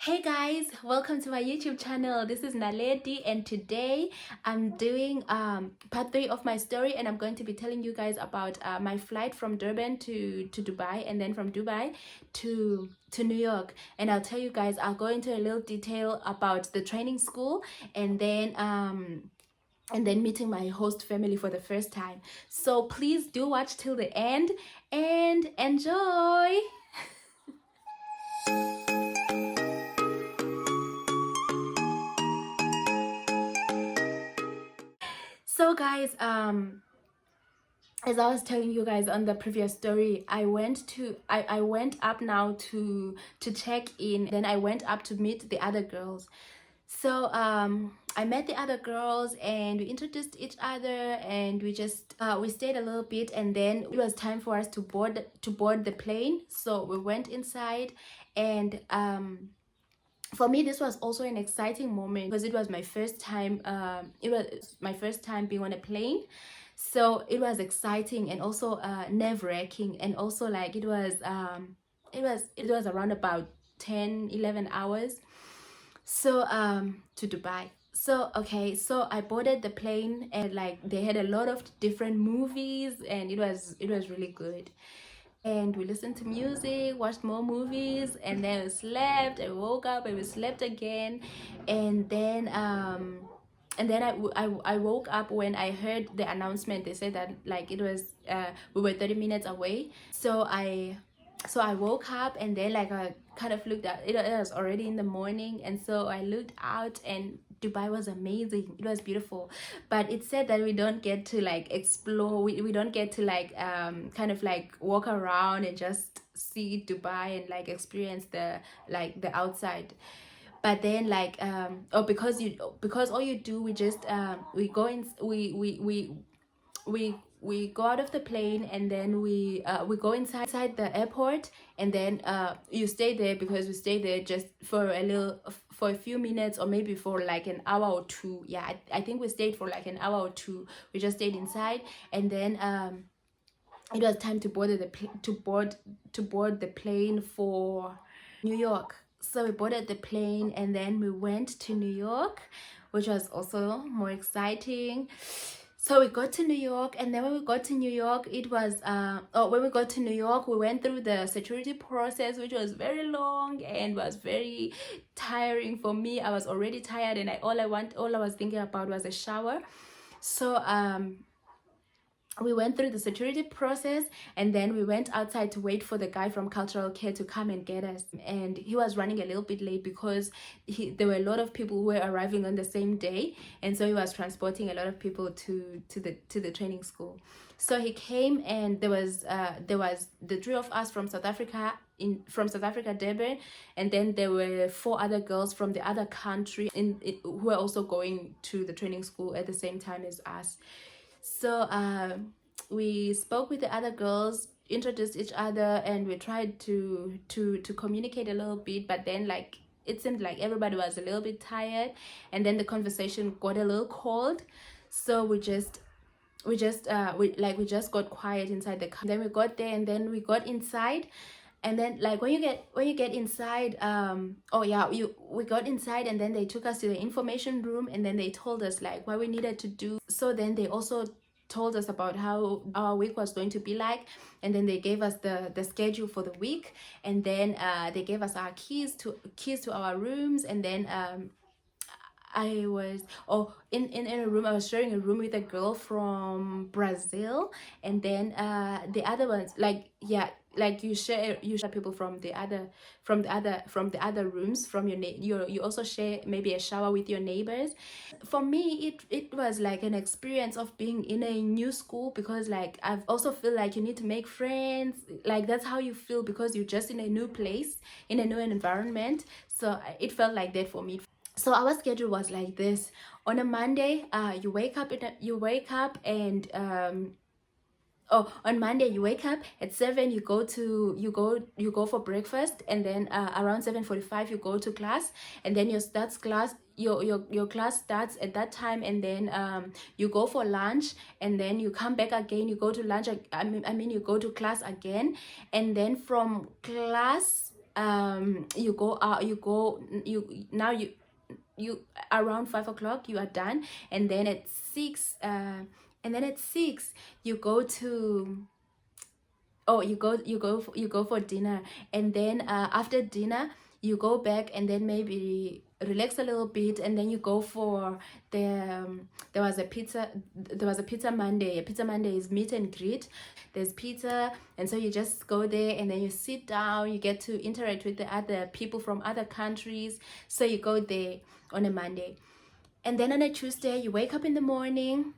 Hey guys, welcome to my YouTube channel. This is Naledi and today I'm doing part 3 of my story, and I'm going to be telling you guys about my flight from Durban to Dubai, and then from Dubai to New York. And I'll tell you guys, I'll go into a little detail about the training school, and then meeting my host family for the first time. So please do watch till the end and enjoy. So guys, as I was telling you guys on the previous story, I went up now to check in, then I went up to meet the other girls. So I met the other girls and we introduced each other, and we stayed a little bit, and then it was time for us to board the plane. So we went inside, and for me this was also an exciting moment because it was my first time being on a plane. So it was exciting and also nerve-wracking, and also like it was around about 10-11 hours so to Dubai. So okay, so I boarded the plane, and like they had a lot of different movies, and it was really good. And we listened to music, watched more movies, and then we slept and woke up and we slept again. And then I woke up when I heard the announcement. They said that like it was we were 30 minutes away. So I woke up, and then like I kind of looked at it. It was already in the morning, and so I looked out, and Dubai was amazing. It was beautiful, but it said that we don't get to like explore. We don't get to like kind of like walk around and just see Dubai and like experience the outside. But then like because all you do, we just we go in we go out of the plane, and then we go inside the airport, and then you stay there, because we stay there just for a few minutes, or maybe for like an hour or two. Yeah, I think we stayed for like an hour or two. We just stayed inside, and then it was time to board the plane for New York. So we boarded the plane, and then we went to New York, which was also more exciting. So we got to New York, and then when we got to New York, it was when we got to New York, we went through the security process, which was very long and was very tiring for me. I was already tired, and all I was thinking about was a shower. So we went through the security process, and then we went outside to wait for the guy from cultural care to come and get us. And he was running a little bit late because there were a lot of people who were arriving on the same day, and so he was transporting a lot of people to the training school. So he came, and there was the three of us from South Africa, Durban, and then there were 4 other girls from the other country who were also going to the training school at the same time as us. So we spoke with the other girls, introduced each other, and we tried to communicate a little bit, but then like it seemed like everybody was a little bit tired, and then the conversation got a little cold. So we just got quiet inside the car. Then we got there, and then we got inside, and then like when you get inside, we got inside, and then they took us to the information room, and then they told us like what we needed to do. So then they also told us about how our week was going to be like, and then they gave us the schedule for the week, and then they gave us our keys to our rooms. And then I was in a room. I was sharing a room with a girl from Brazil, and then the other ones, like you share people from the other rooms from you also share maybe a shower with your neighbors. For me, it was like an experience of being in a new school, because like I've also feel like you need to make friends. Like that's how you feel, because you're just in a new place, in a new environment. So it felt like that for me. So our schedule was like this. On a Monday, you wake up and on Monday you wake up at 7. You go for breakfast, and then around 7:45 you go to class, and then your class starts at that time, and then you go for lunch, and then you come back again. You go to lunch. You go to class again, and then from class you go out, you around 5 o'clock you are done, and then at 6 you go to, oh, you go for dinner, and then after dinner you go back and then maybe relax a little bit, and then you go for the there was a pizza Monday. A pizza Monday is meet and greet. There's pizza, and so you just go there and then you sit down, you get to interact with the other people from other countries. So you go there on a Monday, and then on a Tuesday you wake up in the morning,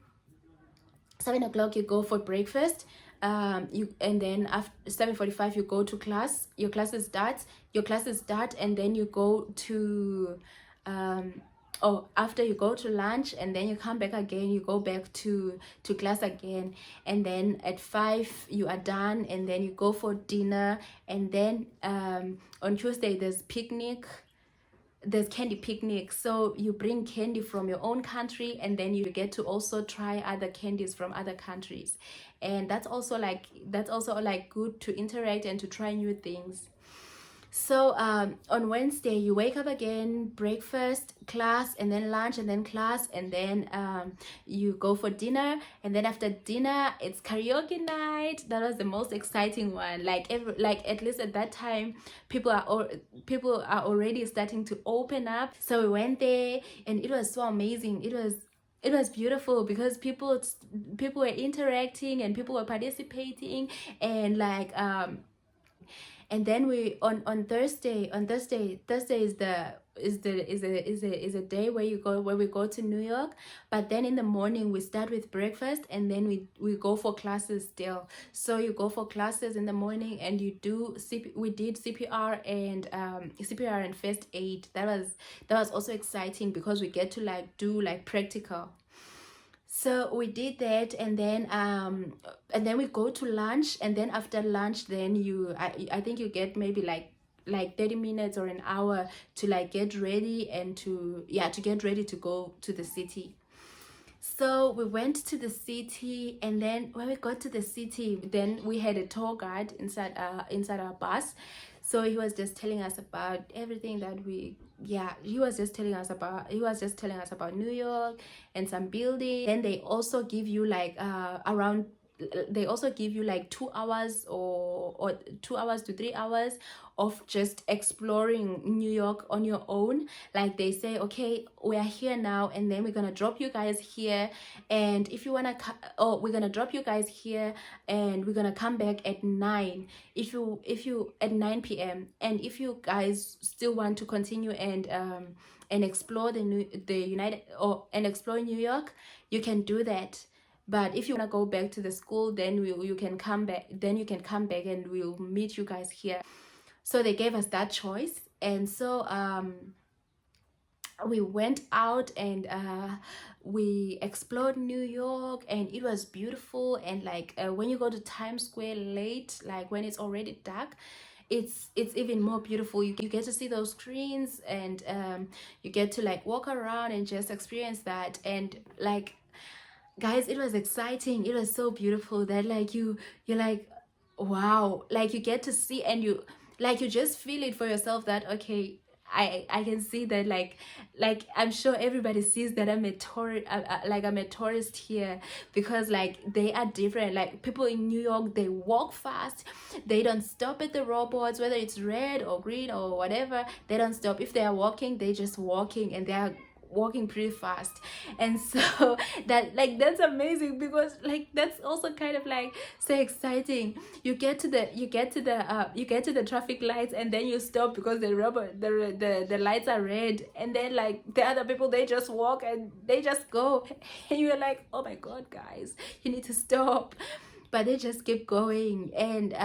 7 o'clock you go for breakfast, you, and then after 7:45 you go to class. Your classes start, and then you go to after you go to lunch, and then you come back again, you go back to class again, and then at 5 you are done, and then you go for dinner, and then on Tuesday there's candy picnic. So you bring candy from your own country, and then you get to also try other candies from other countries, and that's also like good to interact and to try new things. So on Wednesday you wake up again, breakfast, class, and then lunch, and then class, and then you go for dinner, and then after dinner it's karaoke night. That was the most exciting one. Like at least at that time people are already starting to open up. So we went there, and it was so amazing. It was beautiful because people were interacting and people were participating, and like and then we on Thursday is a day where we go to New York. But then in the morning we start with breakfast, and then we go for classes still. So you go for classes in the morning, and you do we did CPR and first aid. That was also exciting because we get to like do like practical. So we did that, and then we go to lunch, and then after lunch then I think you get maybe like 30 minutes or an hour to like get ready and to get ready to go to the city. So we went to the city, and then when we got to the city, then we had a tour guide inside our bus. So he was just telling us about everything that he was just telling us about New York and some buildings. Then they also give you like they also give you like 2 hours or 2 hours to 3 hours of just exploring New York on your own. Like they say, okay, we are here now, and then we're gonna drop you guys here, and if you wanna we're gonna drop you guys here, and we're gonna come back at 9 if you at 9 p.m. and if you guys still want to continue and explore and explore New York, you can do that. But if you want to go back to the school, then you can come back, and we'll meet you guys here. So they gave us that choice, and so we went out, and we explored New York, and it was beautiful. And like when you go to Times Square late, like when it's already dark, it's even more beautiful. You get to see those screens, and you get to like walk around and just experience that. And like, guys, it was exciting. It was so beautiful that like you're like, wow, like you get to see, and you just feel it for yourself that okay, I can see that like I'm sure everybody sees that I'm a tourist here, because like they are different. Like people in New York, they walk fast, they don't stop at the robots, whether it's red or green or whatever. They don't stop. If they are walking, they just walking, and they are walking pretty fast. And so that's amazing, because like that's also kind of like so exciting. You get to the traffic lights, and then you stop because the lights are red, and then like the other people, they just walk and they just go, and you're like, oh my god, guys, you need to stop, but they just keep going. And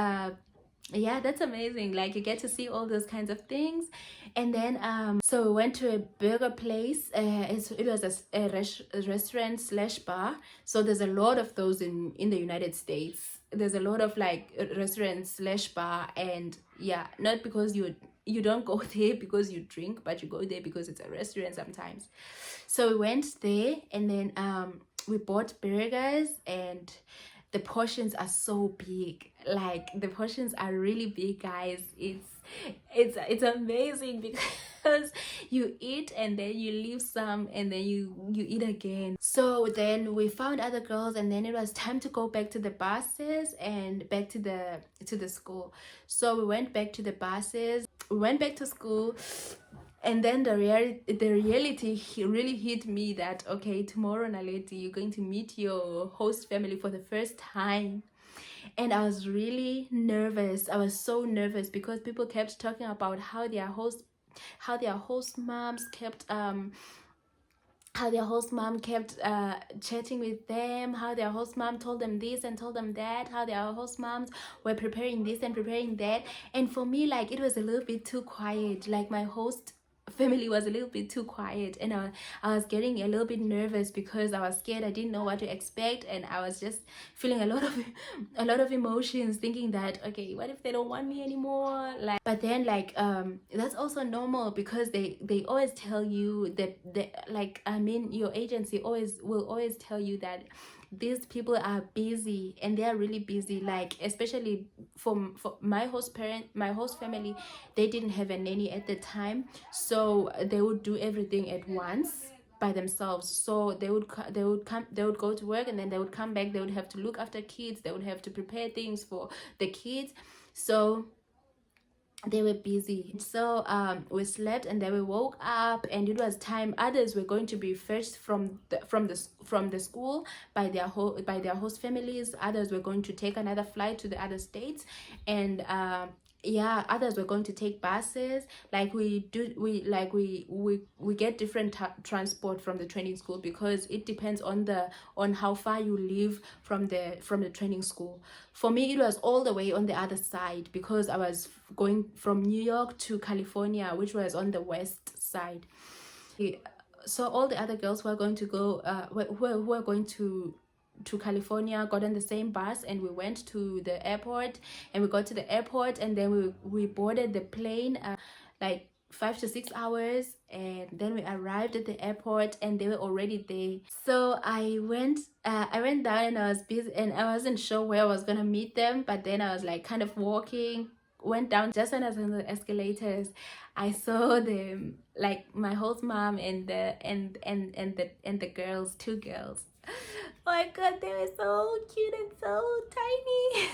yeah, that's amazing. Like you get to see all those kinds of things. And then so we went to a burger place. It was a restaurant slash bar. So there's a lot of those in the United States. There's a lot of like restaurants slash bar. And yeah, not because you don't go there because you drink, but you go there because it's a restaurant sometimes. So we went there, and then we bought burgers, and the portions are so big. Like the portions are really big, guys. it's amazing because you eat and then you leave some and then you eat again. So then we found other girls and then it was time to go back to the buses and back to the school. So we went back to the buses, we went back to school, and then the reality really hit me that, okay, tomorrow, Naledi, you're going to meet your host family for the first time. And I was really nervous. I was so nervous because people kept talking about how their host moms kept chatting with them, how their host mom told them this and told them that, how their host moms were preparing this and preparing that. And for me, like, it was a little bit too quiet. Like, my host family was a little bit too quiet, and I was getting a little bit nervous because I was scared. I didn't know what to expect, and I was just feeling a lot of emotions, thinking that, okay, what if they don't want me anymore? Like, but then, like, that's also normal because they always tell you that like, I mean, your agency will always tell you that these people are busy, and they are really busy. Like, especially for my host family, they didn't have a nanny at the time, so they would do everything at once by themselves. So they would go to work, and then they would come back. They would have to look after kids, they would have to prepare things for the kids, so they were busy. So we slept, and then we woke up, and it was time. Others were going to be fetched from the school by their host families. Others were going to take another flight to the other states, and yeah, others were going to take buses. Like, we get different transport from the training school, because it depends on how far you live from the training school. For me, it was all the way on the other side, because I was going from New York to California, which was on the west side. So all the other girls who are going to go who are going to California got on the same bus, and we went to the airport, and we got to the airport, and then we boarded the plane, like 5 to 6 hours, and then we arrived at the airport, and they were already there. So I went down, and I was busy, and I wasn't sure where I was gonna meet them, but then I was like kind of walking, went down. Just when I was on the escalators, I saw them, like my host mom and the girls, two girls. Oh my god, they were so cute and so tiny.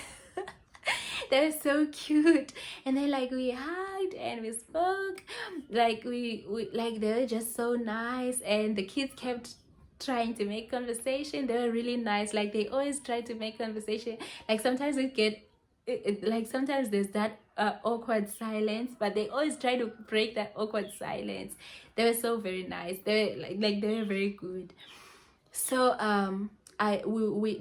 They were so cute, and then, like, we hugged and we spoke, like, we like, they were just so nice, and the kids kept trying to make conversation. They were really nice. Like, they always try to make conversation. Like, sometimes we get like, sometimes there's that awkward silence, but they always try to break that awkward silence. They were so very nice. They were like they were very good. So we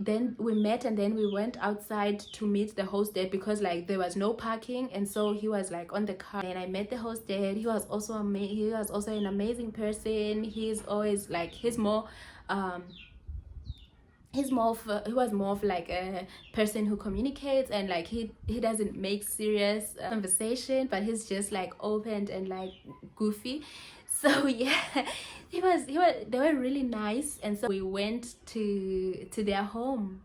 met, and then we went outside to meet the host dad, because, like, there was no parking, and so he was, like, on the car, and I met the host dad. He was also an amazing person. He's always, like, he was more of like a person who communicates, and, like, he doesn't make serious conversation, but he's just, like, open and, like, goofy. So yeah, they were really nice. And so we went to their home,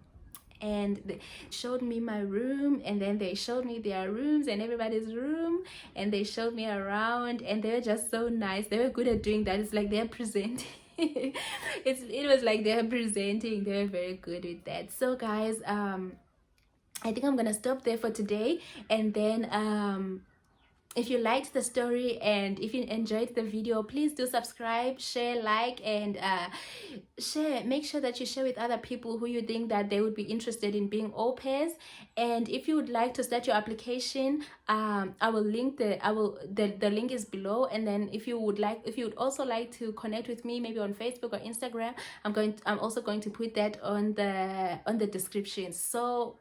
and they showed me my room, and then they showed me their rooms and everybody's room, and they showed me around, and they were just so nice. They were good at doing that. It's like they're presenting. It was like they're presenting. They were very good with that. So guys, I think I'm gonna stop there for today, and then if you liked the story and if you enjoyed the video, please do subscribe, share, like, and share. Make sure that you share with other people who you think that they would be interested in being au pairs. And if you would like to start your application, I will link the link is below. And then if you would also like to connect with me, maybe on Facebook or Instagram, I'm also going to put that on the description. So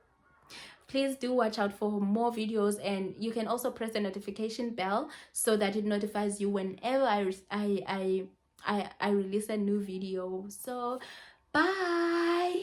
please do watch out for more videos, and you can also press the notification bell so that it notifies you whenever I release a new video. So bye.